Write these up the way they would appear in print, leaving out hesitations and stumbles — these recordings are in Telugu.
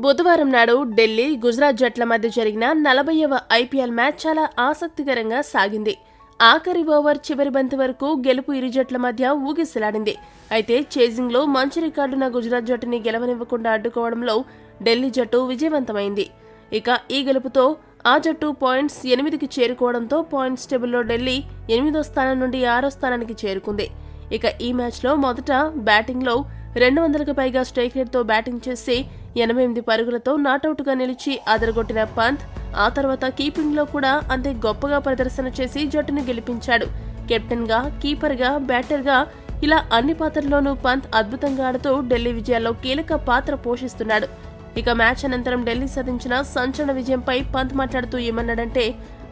బుధవారం నాడు ఢిల్లీ, గుజరాత్ జట్ల మధ్య జరిగిన 40వ ఐపీఎల్ మ్యాచ్ చాలా ఆసక్తికరంగా సాగింది. ఆఖరి ఓవర్ చివరి బంతి వరకు గెలుపు ఇరు జట్ల మధ్య ఊగిసలాడింది. అయితే చేజింగ్లో మంచి రికార్డున్న గుజరాత్ జట్టుని గెలవనివ్వకుండా అడ్డుకోవడంలో ఢిల్లీ జట్టు విజయవంతమైంది. ఇక ఈ గెలుపుతో ఆ జట్టు పాయింట్స్ 8కి చేరుకోవడంతో పాయింట్స్ టేబుల్లో ఢిల్లీ 8వ స్థానం నుండి 6వ స్థానానికి చేరుకుంది. ఇక ఈ మ్యాచ్లో మొదట బ్యాటింగ్లో 200కి పైగా స్ట్రైక్ రేట్తో బ్యాటింగ్ చేసి 88 పరుగులతో నాటౌట్గా నిలిచి అదరగొట్టిన పంత్ ఆ తర్వాత కీపింగ్లో కూడా అంతే గొప్పగా ప్రదర్శన చేసి జట్టును గెలిపించాడు. కెప్టెన్గా, కీపర్గా, బ్యాటర్గా ఇలా అన్ని పాత్రల్లోనూ పంత్ అద్భుతంగా ఆడుతూ ఢిల్లీ విజయాల్లో కీలక పాత్ర పోషిస్తున్నాడు. ఇక మ్యాచ్ అనంతరం ఢిల్లీ సాధించిన సంచలన విజయంపై పంత్ మాట్లాడుతూ ఏమన్నాడంటే,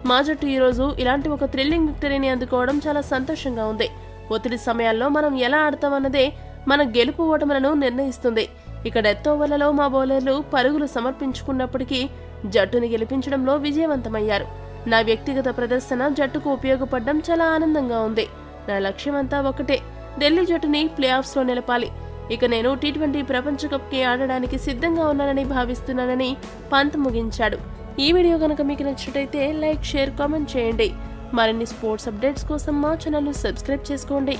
మా జట్టు ఈరోజు ఇలాంటి ఒక థ్రిల్లింగ్ విక్టరీని అందుకోవడం చాలా సంతోషంగా ఉంది. ఒత్తిడి సమయాల్లో మనం ఎలా ఆడతామన్నదే మన గెలుపు ఓటములను నిర్ణయిస్తుంది. ఇక డెత్ ఓవర్లలో మా బౌలర్లు పరుగులు సమర్పించుకున్నప్పటికీ జట్టుని గెలిపించడంలో విజయవంతమయ్యారు. నా వ్యక్తిగత ప్రదర్శన జట్టుకు ఉపయోగపడడం చాలా ఆనందంగా ఉంది. నా లక్ష్యమంతా ఒకటే, ఢిల్లీ జట్టుని ప్లే ఆఫ్స్లో నిలపాలి. ఇక నేను T20 ప్రపంచ కప్కి ఆడడానికి సిద్ధంగా ఉన్నానని భావిస్తున్నానని పంత్ ముగించాడు. ఈ వీడియో కనుక మీకు నచ్చినట్లయితే లైక్, షేర్, కామెంట్ చేయండి. మరిన్ని స్పోర్ట్స్ అప్డేట్స్ కోసం మా ఛానల్ను సబ్స్క్రైబ్ చేసుకోండి.